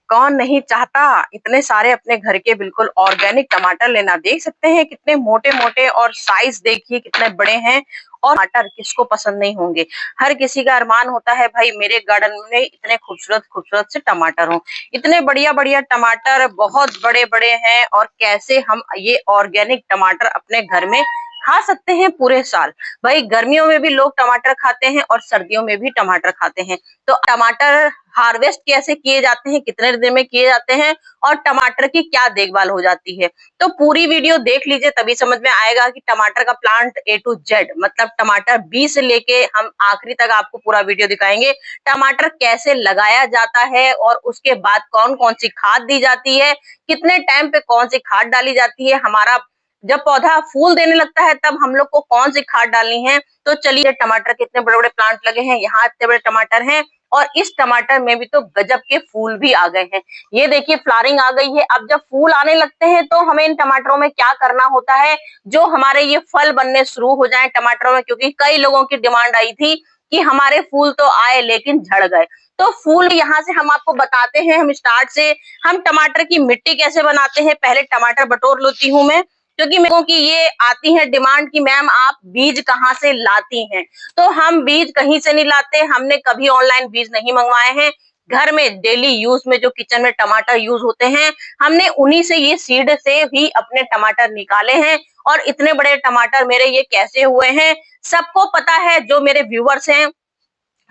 कौन नहीं चाहता इतने सारे अपने घर के बिल्कुल ऑर्गेनिक टमाटर लेना। देख सकते हैं कितने मोटे मोटे और साइज देखिए कितने बड़े हैं। और टमाटर किसको पसंद नहीं होंगे। हर किसी का अरमान होता है भाई मेरे गार्डन में इतने खूबसूरत खूबसूरत से टमाटर हों। इतने बढ़िया बढ़िया टमाटर बहुत बड़े बड़े हैं। और कैसे हम ये ऑर्गेनिक टमाटर अपने घर में खा सकते हैं पूरे साल। भाई गर्मियों में भी लोग टमाटर खाते हैं और सर्दियों में भी टमाटर खाते हैं। तो टमाटर हार्वेस्ट कैसे किए जाते हैं, कितने दिन में किए जाते हैं और टमाटर की क्या देखभाल हो जाती है, तो पूरी वीडियो देख लीजिए तभी समझ में आएगा कि टमाटर का प्लांट A to Z मतलब टमाटर बीज से लेके हम आखिरी तक आपको पूरा वीडियो दिखाएंगे। टमाटर कैसे लगाया जाता है और उसके बाद कौन कौन सी खाद दी जाती है, कितने टाइम पे कौन सी खाद डाली जाती है, हमारा जब पौधा फूल देने लगता है तब हम लोग को कौन सी खाद डालनी है। तो चलिए टमाटर के इतने बड़े बड़े प्लांट लगे हैं, यहाँ इतने बड़े टमाटर हैं और इस टमाटर में भी तो गजब के फूल भी आ गए हैं। ये देखिए फ्लावरिंग आ गई है। अब जब फूल आने लगते हैं तो हमें इन टमाटरों में क्या करना होता है, जो हमारे ये फल बनने शुरू हो जाए टमाटरों में, क्योंकि कई लोगों की डिमांड आई थी कि हमारे फूल तो आए लेकिन झड़ गए। तो फूल यहाँ से हम आपको बताते हैं, हम स्टार्ट से हम टमाटर की मिट्टी कैसे बनाते हैं। पहले टमाटर बटोर लेती हूँ मैं, क्योंकि मेरे को कि ये आती है डिमांड कि मैम आप बीज कहाँ से लाती हैं। तो हम बीज कहीं से नहीं लाते, हमने कभी ऑनलाइन बीज नहीं मंगवाए हैं। घर में डेली यूज में जो किचन में टमाटर यूज होते हैं, हमने उन्हीं से ये सीड से ही अपने टमाटर निकाले हैं। और इतने बड़े टमाटर मेरे ये कैसे हुए हैं सबको पता है। जो मेरे व्यूअर्स हैं,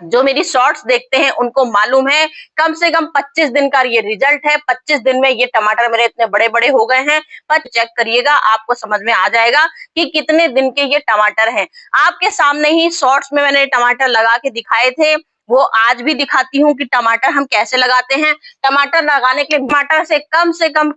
जो मेरी शॉर्ट्स देखते हैं उनको मालूम है। कम से कम 25 दिन का ये रिजल्ट है। 25 दिन में ये टमाटर मेरे इतने बड़े बड़े हो गए हैं। पर चेक करिएगा आपको समझ में आ जाएगा कि कितने दिन के ये टमाटर हैं। आपके सामने ही शॉर्ट्स में मैंने टमाटर लगा के दिखाए थे, वो आज भी दिखाती हूँ कि टमाटर हम कैसे लगाते हैं। टमाटर लगाने के लिए टमाटर से कम से कम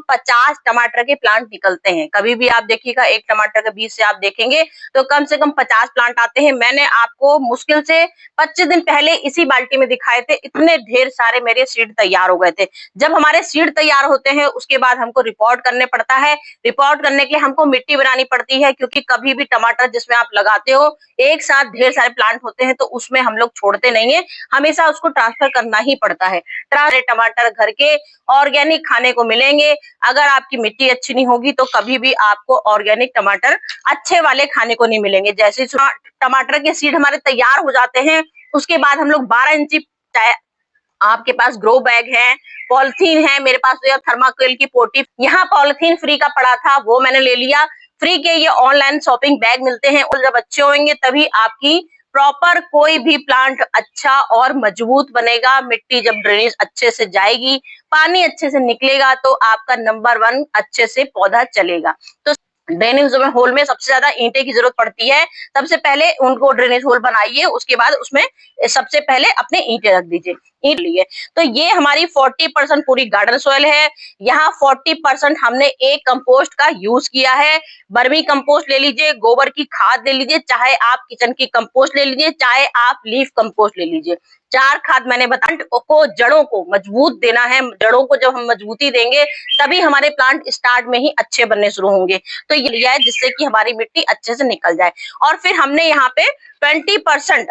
50 टमाटर के प्लांट निकलते हैं। कभी भी आप देखिएगा एक टमाटर के बीज से आप देखेंगे तो कम से कम 50 प्लांट आते हैं। मैंने आपको मुश्किल से 25 दिन पहले इसी बाल्टी में दिखाए थे, इतने ढेर सारे मेरे सीड तैयार हो गए थे। जब हमारे सीड तैयार होते हैं उसके बाद हमको रिपोर्ट करने पड़ता है। रिपोर्ट करने के लिए हमको मिट्टी बनानी पड़ती है, क्योंकि कभी भी टमाटर जिसमें आप लगाते हो एक साथ ढेर सारे प्लांट होते हैं तो उसमें हम लोग छोड़ते नहीं है, हमेशा उसको ट्रांसफर करना ही पड़ता है। टमाटर घर के ऑर्गेनिक खाने को मिलेंगे। अगर आपकी मिट्टी अच्छी नहीं होगी तो कभी भी आपको ऑर्गेनिक टमाटर अच्छे वाले खाने को नहीं मिलेंगे। जैसे टमाटर के सीड हमारे तैयार हो जाते हैं उसके बाद हम लोग 12 इंची, आपके पास ग्रो बैग है, पॉलिथीन है, मेरे पास तो थर्माकोल की पोटी, यहाँ पॉलिथीन फ्री का पड़ा था वो मैंने ले लिया। फ्री के ये ऑनलाइन शॉपिंग बैग मिलते हैं और जब अच्छे होंगे तभी आपकी प्रॉपर कोई भी प्लांट अच्छा और मजबूत बनेगा। मिट्टी जब ड्रेनेज अच्छे से जाएगी, पानी अच्छे से निकलेगा तो आपका नंबर 1 अच्छे से पौधा चलेगा। तो ड्रेनेज होल में सबसे ज्यादा ईंटें की जरूरत पड़ती है। सबसे पहले उनको ड्रेनेज होल बनाइए, उसके बाद उसमें सबसे पहले अपने ईंटें रख दीजिए। ईंट लिए तो ये हमारी 40% पूरी गार्डन सॉइल है। यहाँ 40% हमने एक कंपोस्ट का यूज किया है। बर्मी कंपोस्ट ले लीजिए, गोबर की खाद ले लीजिए, चाहे आप किचन की कंपोस्ट ले लीजिए, चाहे आप लीफ कंपोस्ट ले लीजिए। 4 खाद मैंने बताया को जड़ों को मजबूत देना है। जड़ों को जब हम मजबूती देंगे तभी हमारे प्लांट स्टार्ट में ही अच्छे बनने शुरू होंगे। तो ये लिया है जिससे कि हमारी मिट्टी अच्छे से निकल जाए। और फिर हमने यहाँ पे 20%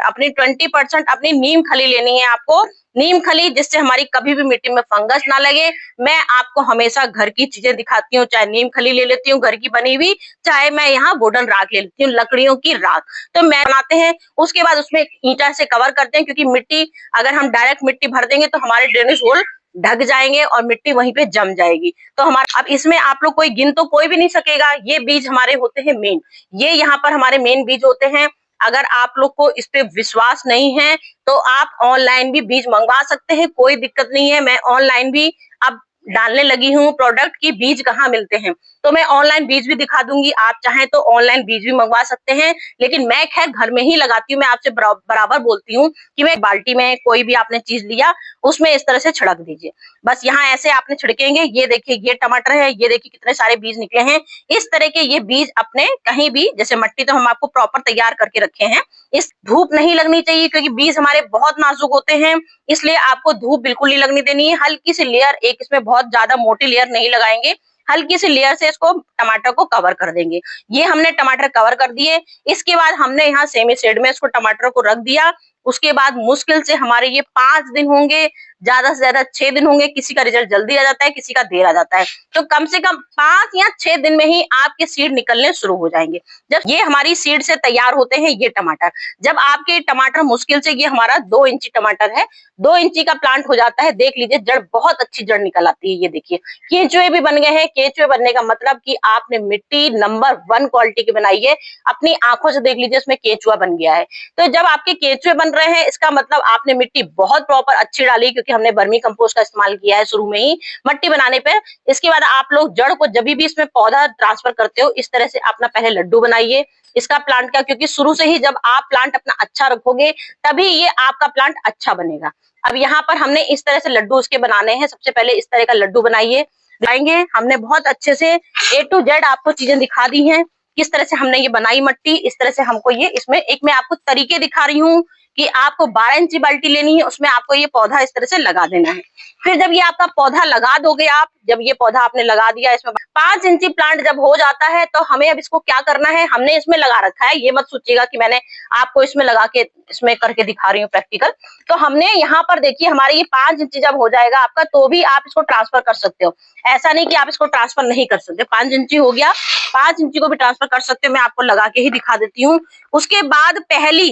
अपनी नीम खली लेनी है आपको। नीम खली जिससे हमारी कभी भी मिट्टी में फंगस ना लगे। मैं आपको हमेशा घर की चीजें दिखाती हूँ, चाहे नीम खली ले लेती हूँ घर की बनी हुई, चाहे मैं यहाँ वुडन राख ले लेती हूँ, लकड़ियों की राख। तो मैं बनाते हैं उसके बाद उसमें ईंटा से कवर करते हैं, क्योंकि मिट्टी अगर हम डायरेक्ट मिट्टी भर देंगे तो हमारे ड्रेनेज होल ढक जाएंगे और मिट्टी वहीं पे जम जाएगी। तो हमारा अब इसमें आप लोग कोई गिन तो कोई भी नहीं सकेगा। ये बीज हमारे होते हैं मेन, ये यहाँ पर हमारे मेन बीज होते हैं। अगर आप लोग को इस पे विश्वास नहीं है तो आप ऑनलाइन भी बीज मंगवा सकते हैं, कोई दिक्कत नहीं है। मैं ऑनलाइन भी अब डालने लगी हूँ प्रोडक्ट की बीज कहाँ मिलते हैं, तो मैं ऑनलाइन बीज भी दिखा दूंगी। आप चाहें तो ऑनलाइन बीज भी मंगवा सकते हैं, लेकिन मैं खैर घर में ही लगाती हूँ। मैं आपसे बराबर बोलती हूँ कि मैं बाल्टी में कोई भी आपने चीज लिया उसमें इस तरह से छिड़क दीजिए। बस यहाँ ऐसे आपने छिड़केंगे। ये देखिए ये टमाटर है, ये देखिए कितने सारे बीज निकले हैं। इस तरह के ये बीज अपने कहीं भी, जैसे मिट्टी तो हम आपको प्रॉपर तैयार करके रखे हैं, इस धूप नहीं लगनी चाहिए क्योंकि बीज हमारे बहुत नाजुक होते हैं, इसलिए आपको धूप बिल्कुल नहीं लगनी देनी है। हल्की सी लेयर, एक इसमें बहुत ज्यादा मोटी लेयर नहीं लगाएंगे, हल्की सी लेयर से इसको टमाटर को कवर कर देंगे। ये हमने टमाटर कवर कर दिए। इसके बाद हमने यहाँ सेमी शेड में इसको टमाटर को रख दिया। उसके बाद मुश्किल से हमारे ये 5 दिन होंगे ज्यादा से ज्यादा 6 दिन होंगे, किसी का रिजल्ट जल्दी आ जाता है, किसी का देर आ जाता है। तो कम से कम 5 या 6 दिन में ही आपके सीड निकलने शुरू हो जाएंगे। जब ये हमारी सीड से तैयार होते हैं ये टमाटर, जब आपके टमाटर मुश्किल से, ये हमारा 2 इंची टमाटर है, 2 इंची का प्लांट हो जाता है, देख लीजिए जड़, बहुत अच्छी जड़ निकल आती है। ये देखिए केंचुए भी बन गए हैं। केंचुए बनने का मतलब कि आपने मिट्टी नंबर 1 क्वालिटी की बनाई है, अपनी आंखों से देख लीजिए उसमें केंचुआ बन गया है। तो जब आपके केंचुए बन रहे हैं, इसका मतलब आपने मिट्टी बहुत प्रॉपर अच्छी डाली, क्योंकि हमने वर्मी कंपोस्ट का इस्तेमाल किया है शुरू में ही मिट्टी बनाने पे। इसके बाद आप लोग जड़ को जब भी इसमें पौधा ट्रांसफर करते हो, इस तरह से अपना पहले लड्डू बनाइए इसका प्लांट का, क्योंकि शुरू से ही जब आप प्लांट अपना अच्छा रखोगे तभी ये आपका प्लांट अच्छा बनेगा। अब यहाँ पर हमने इस तरह से लड्डू उसके बनाने हैं। सबसे पहले इस तरह का लड्डू बनाइए, दिखाएंगे। हमने बहुत अच्छे से A to Z आपको चीजें दिखा दी हैं, किस तरह से हमने ये बनाई मट्टी। इस तरह से हमको ये, इसमें एक मैं आपको तरीके दिखा रही हूँ कि आपको 12 इंची बाल्टी लेनी है, उसमें आपको ये पौधा इस तरह से लगा देना है। फिर जब ये आपका पौधा लगा दोगे आप, जब ये पौधा आपने लगा दिया, इसमें 5 इंची प्लांट जब हो जाता है, तो हमें अब इसको क्या करना है, हमने इसमें लगा रखा है, ये मत सोचिएगा कि मैंने आपको इसमें लगा के, इसमें करके दिखा रही हूँ प्रैक्टिकल। तो हमने यहाँ पर देखिए हमारे ये 5 इंची जब हो जाएगा आपका, तो भी आप इसको ट्रांसफर कर सकते हो। ऐसा नहीं कि आप इसको ट्रांसफर नहीं कर सकते। 5 इंची हो गया, 5 इंची को भी ट्रांसफर कर सकते हो। मैं आपको लगा के ही दिखा देती हूँ। उसके बाद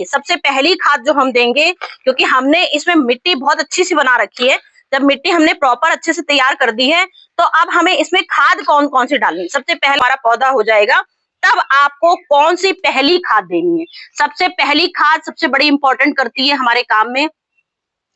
सबसे पहली खाद जो हम देंगे, क्योंकि हमने इसमें मिट्टी बहुत अच्छी सी बना रखी है, जब मिट्टी हमने प्रॉपर अच्छे से तैयार कर दी है, तो अब हमें इसमें खाद कौन कौन सी डालनी है। सबसे पहले हमारा पौधा हो जाएगा, तब आपको कौन सी पहली खाद देनी है। सबसे पहली खाद सबसे बड़ी इंपॉर्टेंट करती है हमारे काम में,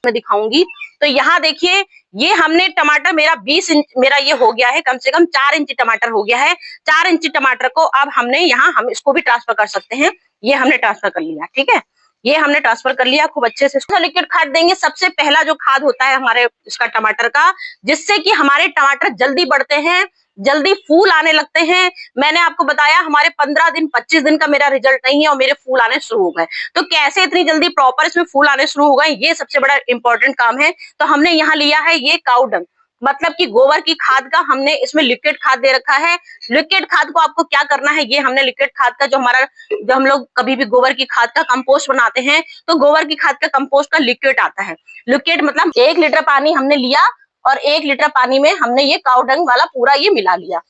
मैं दिखाऊंगी। तो यहाँ देखिए, ये हमने टमाटर, मेरा 20 इंच मेरा ये हो गया है, कम से कम 4 इंची टमाटर हो गया है। 4 इंची टमाटर को अब हमने यहाँ, हम इसको भी ट्रांसफर कर सकते हैं। ये हमने ट्रांसफर कर लिया, ठीक है, ये हमने ट्रांसफर कर लिया खूब अच्छे से। इसको लिक्विड खाद देंगे। सबसे पहला जो खाद होता है हमारे इसका टमाटर का, जिससे कि हमारे टमाटर जल्दी बढ़ते हैं, जल्दी फूल आने लगते हैं। मैंने आपको बताया हमारे 15 दिन 25 दिन का मेरा रिजल्ट नहीं है और मेरे फूल आने शुरू हो गए। तो कैसे इतनी जल्दी प्रॉपर इसमें फूल आने शुरू हो गए, ये सबसे बड़ा इंपॉर्टेंट काम है। तो हमने यहाँ लिया है ये काऊ डंग, मतलब कि गोबर की खाद का हमने इसमें लिक्विड खाद दे रखा है। लिक्विड खाद को आपको क्या करना है, ये हमने लिक्विड खाद का जो हम लोग कभी भी गोबर की खाद का कंपोस्ट बनाते हैं, तो गोबर की खाद का कंपोस्ट का लिक्विड आता है। लिक्विड मतलब 1 लीटर पानी हमने लिया और 1 लीटर पानी में हमने ये काऊ डंग वाला पूरा ये मिला लिया।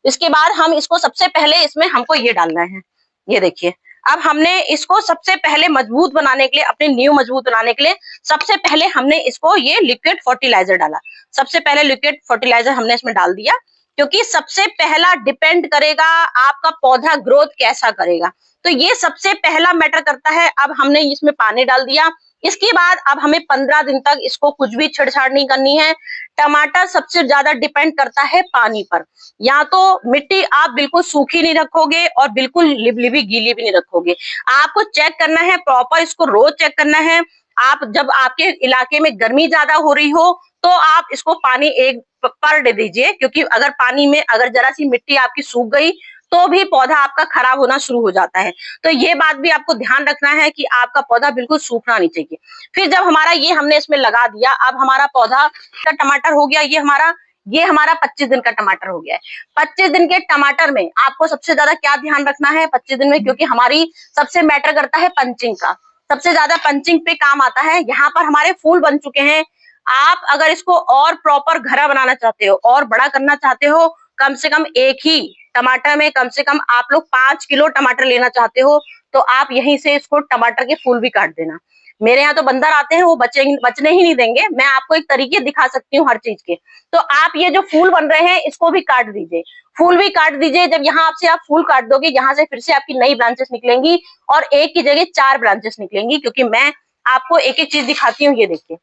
इसके बाद हम इसको सबसे पहले इसमें हमको ये डालना है, ये देखिए। अब हमने इसको सबसे पहले मजबूत बनाने के लिए, अपनी नींव मजबूत बनाने के लिए, सबसे पहले हमने इसको ये लिक्विड फर्टिलाइजर डाला। सबसे पहले लिक्विड फर्टिलाइजर हमने इसमें डाल दिया, क्योंकि सबसे पहला डिपेंड करेगा आपका पौधा ग्रोथ कैसा करेगा। तो ये सबसे पहला मैटर करता है। अब हमने इसमें पानी डाल दिया। इसके बाद अब हमें 15 दिन तक इसको कुछ भी छेड़छाड़ नहीं करनी है। टमाटर सबसे ज्यादा डिपेंड करता है पानी पर। या तो मिट्टी आप बिल्कुल सूखी नहीं रखोगे और बिल्कुल लिबलिबी गीली भी नहीं रखोगे। आपको चेक करना है प्रॉपर, इसको रोज चेक करना है। आप जब आपके इलाके में गर्मी ज्यादा हो रही हो, तो आप इसको पानी एक पर डे दीजिए, क्योंकि अगर पानी में अगर जरा सी मिट्टी आपकी सूख गई तो भी पौधा आपका खराब होना शुरू हो जाता है। तो ये बात भी आपको ध्यान रखना है कि आपका पौधा बिल्कुल सूखना नहीं चाहिए। फिर जब हमारा ये हमने इसमें लगा दिया, अब हमारा पौधा का टमाटर हो गया, ये हमारा 25 दिन का टमाटर हो गया है। 25 दिन के टमाटर में आपको सबसे ज्यादा क्या ध्यान रखना है 25 दिन में, क्योंकि हमारी सबसे मैटर करता है पंचिंग का, सबसे ज्यादा पंचिंग पे काम आता है। यहाँ पर हमारे फूल बन चुके हैं। आप अगर इसको और प्रॉपर घरा बनाना चाहते हो और बड़ा करना चाहते हो, कम से कम एक ही टमाटर में कम से कम आप लोग 5 किलो टमाटर लेना चाहते हो, तो आप यहीं से इसको टमाटर के फूल भी काट देना। मेरे यहाँ तो बंदर आते हैं, वो बचने ही नहीं देंगे। मैं आपको एक तरीके दिखा सकती हूँ हर चीज के। तो आप ये जो फूल बन रहे हैं इसको भी काट दीजिए, फूल भी काट दीजिए। जब यहाँ आपसे आप फूल काट दोगे, यहाँ से फिर से आपकी नई ब्रांचेस निकलेंगी और एक की जगह 4 ब्रांचेस निकलेंगी। क्योंकि मैं आपको एक एक चीज दिखाती हूँ। ये देखिए,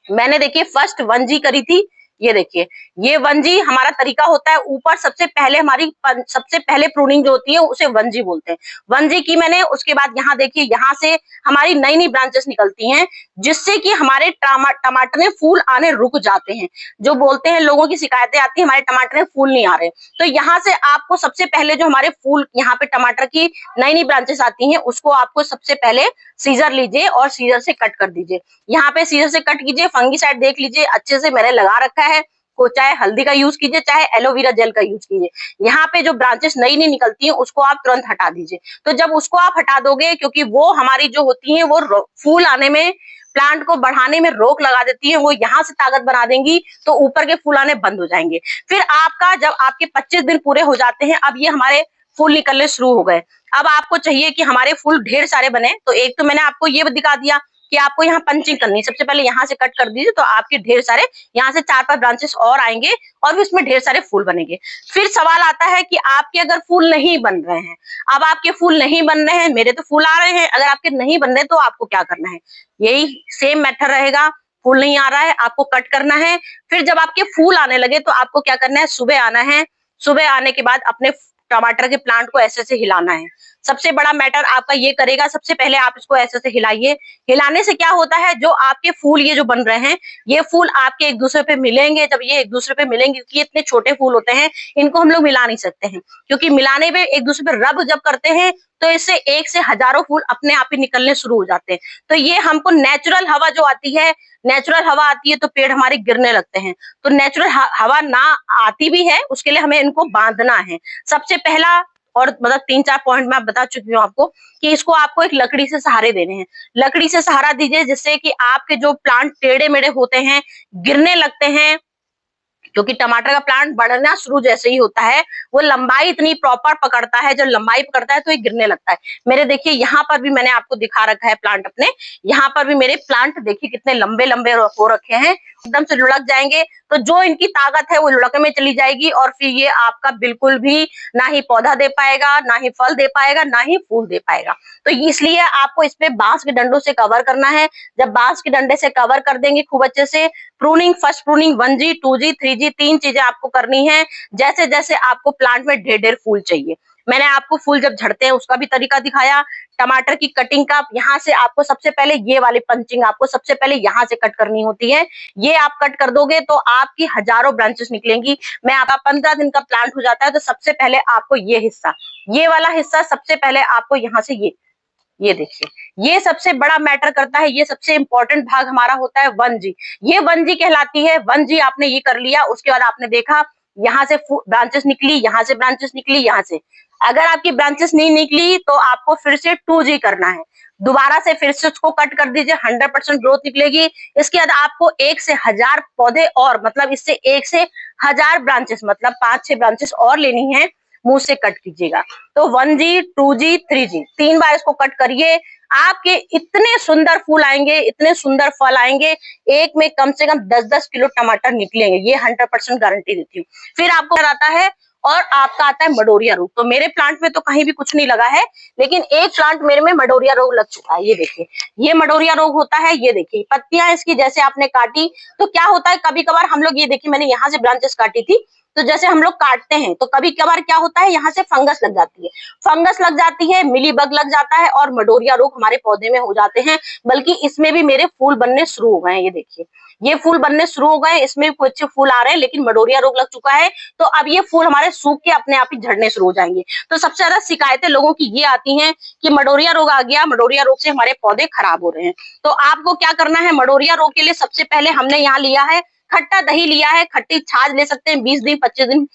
मैंने देखिए फर्स्ट 1G करी थी। ये देखिए, ये 1G हमारा तरीका होता है। ऊपर सबसे पहले प्रूनिंग जो होती है उसे 1G बोलते हैं। 1G की मैंने, उसके बाद यहाँ देखिए, यहाँ से हमारी नई नई ब्रांचेस निकलती हैं, जिससे कि हमारे टमाटर में फूल आने रुक जाते हैं। जो बोलते हैं, लोगों की शिकायतें आती है हमारे टमाटर में फूल नहीं आ रहे, तो यहाँ से आपको सबसे पहले जो हमारे फूल, यहाँ पे टमाटर की नई नई ब्रांचेस आती हैं, उसको आपको सबसे पहले सीजर लीजिए और सीजर से कट कर दीजिए। यहाँ पे सीजर से कट कीजिए। फंगीसाइड देख लीजिए अच्छे से मैंने लगा रखा है, को चाहे हल्दी का यूज कीजिए, चाहे एलोवेरा जेल का यूज कीजिए। यहाँ पे जो ब्रांचेस नई नई निकलती हैं उसको आप तुरंत हटा दीजिए। तो जब उसको आप हटा दोगे, क्योंकि वो हमारी जो होती है वो फूल आने में प्लांट को बढ़ाने में रोक लगा देती है, वो यहाँ से ताकत बना देंगी तो ऊपर के फूल आने बंद हो जाएंगे। फिर आपका जब आपके 25 दिन पूरे हो जाते हैं, अब ये हमारे फूल निकलने शुरू हो गए। अब आपको चाहिए कि हमारे फूल ढेर सारे बने, तो एक तो मैंने आपको ये दिखा दिया कि आपको यहाँ पंचिंग करनी है। सबसे पहले यहाँ से कट कर दीजिए तो आपके ढेर सारे यहाँ से 4-5 ब्रांचेस और आएंगे और भी उसमें ढेर सारे फूल बनेंगे। फिर सवाल आता है कि आपके अगर फूल नहीं बन रहे हैं, अब आपके फूल नहीं बन रहे हैं, मेरे तो फूल आ रहे हैं, अगर आपके नहीं बन रहे तो आपको क्या करना है, यही सेम मेथड रहेगा। फूल नहीं आ रहा है, आपको कट करना है। फिर जब आपके फूल आने लगे तो आपको क्या करना है, सुबह आना है। सुबह आने के बाद अपने टमाटर के प्लांट को ऐसे से हिलाना है। सबसे बड़ा मैटर आपका ये करेगा, सबसे पहले आप इसको ऐसे से हिलाइए। हिलाने से क्या होता है, जो आपके फूल ये जो बन रहे हैं, ये फूल आपके एक दूसरे पे मिलेंगे। जब ये एक दूसरे पे मिलेंगे, क्योंकि इतने छोटे फूल होते हैं, इनको हम लोग मिला नहीं सकते हैं, क्योंकि मिलाने में एक दूसरे पे रब जब करते हैं तो इससे एक से हजारों फूल अपने आप ही निकलने शुरू हो जाते हैं। तो ये हमको नेचुरल हवा जो आती है, नेचुरल हवा आती है तो पेड़ हमारे गिरने लगते हैं। तो नेचुरल हवा ना आती भी है, उसके लिए हमें इनको बांधना है। सबसे पहला और मतलब 3-4 पॉइंट मैं बता चुकी हूँ आपको कि इसको आपको एक लकड़ी से सहारे देने हैं। लकड़ी से सहारा दीजिए जिससे कि आपके जो प्लांट टेढ़े मेढ़े होते हैं, गिरने लगते हैं, क्योंकि टमाटर का प्लांट बढ़ना शुरू जैसे ही होता है, वो लंबाई इतनी प्रॉपर पकड़ता है, जब लंबाई पकड़ता है तो ये गिरने लगता है। मेरे देखिए यहाँ पर भी मैंने आपको दिखा रखा है प्लांट अपने, यहाँ पर भी मेरे प्लांट देखिए कितने लंबे लंबे हो रखे हैं, एकदम से लुढ़क जाएंगे तो जो इनकी ताकत है वो लुढ़क में चली जाएगी और फिर ये आपका बिल्कुल भी ना ही पौधा दे पाएगा, ना ही फल दे पाएगा, ना ही फूल दे पाएगा। तो इसलिए आपको इस पे बांस के डंडों से कवर करना है। जब बांस के डंडे से कवर कर देंगे खूब अच्छे से, pruning, first pruning 1G 2G 3G 3 चीजें आपको करनी है। जैसे जैसे आपको प्लांट में ढेर ढेर फूल चाहिए, मैंने आपको फूल जब झड़ते हैं उसका भी तरीका दिखाया। टमाटर की कटिंग का यहाँ से आपको सबसे पहले ये वाली पंचिंग आपको सबसे पहले यहाँ से कट करनी होती है। ये आप कट कर दोगे तो आपकी हजारों ब्रांचेस निकलेंगी। मैं आपका 15 दिन का प्लांट हो जाता है तो सबसे पहले आपको ये हिस्सा, ये वाला हिस्सा सबसे पहले आपको यहाँ से ये देखिए, ये सबसे बड़ा मैटर करता है। ये सबसे इंपॉर्टेंट भाग हमारा होता है 1G। ये 1G कहलाती है। 1G आपने ये कर लिया, उसके बाद आपने देखा यहाँ से ब्रांचेस निकली, यहाँ से ब्रांचेस निकली, यहाँ से। अगर आपकी ब्रांचेस नहीं निकली तो आपको फिर से 2G करना है। दोबारा से फिर से उसको कट कर दीजिए, 100% ग्रोथ निकलेगी। इसके बाद आपको 1 से 1000 पौधे और मतलब इससे 1 से 1000 ब्रांचेस मतलब 5-6 ब्रांचेस और लेनी है, मुंह से कट कीजिएगा। तो 1G 2G 3G 3 बार इसको कट करिए। आपके इतने सुंदर फूल आएंगे, इतने सुंदर फल आएंगे, एक में कम से कम 10-10 किलो टमाटर निकलेंगे, ये 100% गारंटी देती हूँ। फिर आपको आता है और आपका आता है मडोरिया रोग। तो मेरे प्लांट में तो कहीं भी कुछ नहीं लगा है, लेकिन एक प्लांट मेरे में मडोरिया रोग लग चुका है। ये देखिए, ये मडोरिया रोग होता है। ये देखिए पत्तियां इसकी जैसे आपने काटी तो क्या होता है, कभी कभार हम लोग, ये देखिए मैंने यहाँ से ब्रांचेस काटी थी, तो जैसे हम लोग काटते हैं तो कभी कभार क्या होता है, यहाँ से फंगस लग जाती है, फंगस लग जाती है, मिलीबग लग जाता है और मडोरिया रोग हमारे पौधे में हो जाते हैं। बल्कि इसमें भी मेरे फूल बनने शुरू हो गए हैं। ये देखिए, ये फूल बनने शुरू हो गए, इसमें भी कुछ अच्छे फूल आ रहे हैं, लेकिन मडोरिया रोग लग चुका है। तो अब ये फूल हमारे सूख के अपने आप ही झड़ने शुरू हो जाएंगे। तो सबसे ज्यादा शिकायतें लोगों की ये आती हैं कि मडोरिया रोग आ गया, मडोरिया रोग से हमारे पौधे खराब हो रहे हैं। तो आपको क्या करना है, मडोरिया रोग के लिए सबसे पहले हमने यहाँ लिया है खट्टा दही लिया है, खट्टी छाछ ले सकते हैं, 20 दिन 25 दिन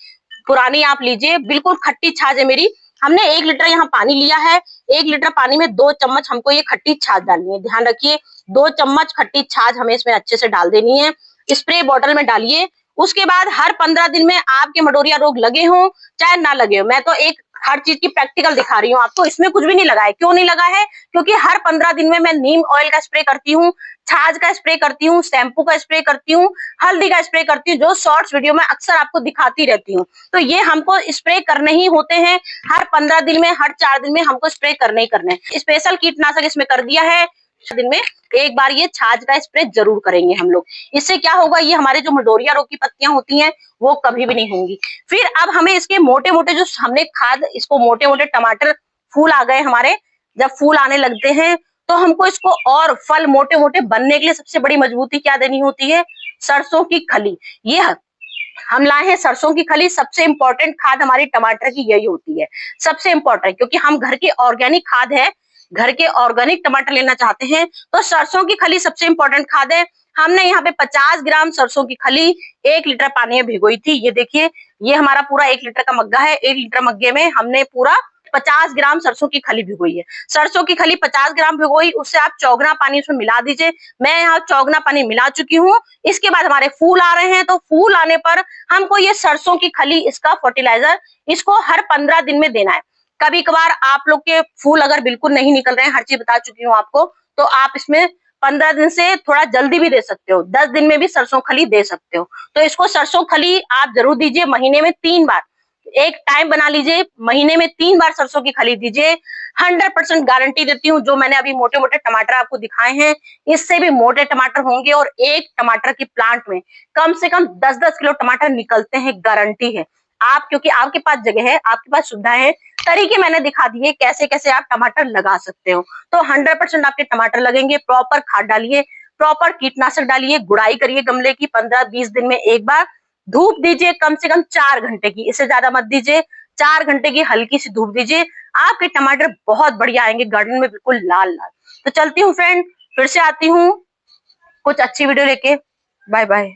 पुरानी आप लीजिए, बिल्कुल खट्टी छाछ है मेरी। हमने 1 लीटर यहाँ पानी लिया है, 1 लीटर पानी में 2 चम्मच हमको ये खट्टी छाछ डालनी है। ध्यान रखिए, 2 चम्मच खट्टी छाछ हमें इसमें अच्छे से डाल देनी है। स्प्रे बॉटल में डालिए। उसके बाद हर 15 दिन में आपके मडोरिया रोग लगे हों चाहे ना लगे हो, मैं तो एक हर चीज की प्रैक्टिकल दिखा रही हूँ आपको। इसमें कुछ भी नहीं लगा है। क्यों नहीं लगा है, क्योंकि हर 15 दिन में मैं नीम ऑयल का स्प्रे करती हूँ, छाछ का स्प्रे करती हूँ, शैम्पू का स्प्रे करती हूँ, हल्दी का स्प्रे करती हूँ, जो शॉर्ट्स वीडियो में अक्सर आपको दिखाती रहती हूँ। तो ये हमको स्प्रे करने ही होते हैं, हर 15 दिन में, हर 4 दिन में हमको स्प्रे करने ही करने हैं। स्पेशल कीटनाशक इसमें कर दिया है, दिन में एक बार ये छाछ का स्प्रे जरूर करेंगे हम लोग। इससे क्या होगा, ये हमारे जो मडोरिया रोग की पत्तियां होती हैं वो कभी भी नहीं होंगी। फिर अब हमें इसके मोटे मोटे जो हमने खाद, इसको मोटे मोटे टमाटर फूल आ गए हमारे, जब फूल आने लगते हैं तो हमको इसको और फल मोटे मोटे बनने के लिए सबसे बड़ी मजबूती क्या देनी होती है, सरसों की खली। ये हम लाए हैं सरसों की खली। सबसे इंपॉर्टेंट खाद हमारी टमाटर की यही होती है, सबसे इंपॉर्टेंट, क्योंकि हम घर की ऑर्गेनिक खाद है, घर के ऑर्गेनिक टमाटर लेना चाहते हैं तो सरसों की खली सबसे इंपॉर्टेंट खाद है। हमने यहाँ पे 50 ग्राम सरसों की खली 1 लीटर पानी में भिगोई थी। ये देखिए, ये हमारा पूरा 1 लीटर का मग्गा है। 1 लीटर मग्गे में हमने पूरा 50 ग्राम सरसों की खली भिगोई है। सरसों की खली 50 ग्राम भिगोई, उससे आप चौगुना पानी उसमें मिला दीजिए। मैं यहाँ चौगुना पानी मिला चुकी हूँ। इसके बाद हमारे फूल आ रहे हैं, तो फूल आने पर हमको ये सरसों की खली, इसका फर्टिलाइजर, इसको हर 15 दिन में देना है। कभी कभार आप लोग के फूल अगर बिल्कुल नहीं निकल रहे हैं, हर चीज बता चुकी हूँ आपको, तो आप इसमें 15 दिन से थोड़ा जल्दी भी दे सकते हो, 10 दिन में भी सरसों खली दे सकते हो। तो इसको सरसों खली आप जरूर दीजिए, महीने में 3 बार। एक टाइम बना लीजिए, महीने में 3 बार सरसों की खली दीजिए। 100% गारंटी देती हूँ, जो मैंने अभी मोटे मोटे टमाटर आपको दिखाए हैं, इससे भी मोटे टमाटर होंगे। और एक टमाटर की प्लांट में कम से कम 10-10 किलो टमाटर निकलते हैं, गारंटी है। आप, क्योंकि आपके पास जगह है, आपके पास सुविधा है, तरीके मैंने दिखा दिए कैसे कैसे आप टमाटर लगा सकते हो। तो 100% आपके टमाटर लगेंगे। प्रॉपर खाद डालिए, प्रॉपर कीटनाशक डालिए, गुड़ाई करिए गमले की 15-20 दिन में एक बार। धूप दीजिए कम से कम 4 घंटे की, इससे ज्यादा मत दीजिए। 4 घंटे की हल्की सी धूप दीजिए, आपके टमाटर बहुत बढ़िया आएंगे, गार्डन में बिल्कुल लाल लाल। तो चलती हूँ फ्रेंड, फिर से आती हूँ कुछ अच्छी वीडियो लेके। Bye bye.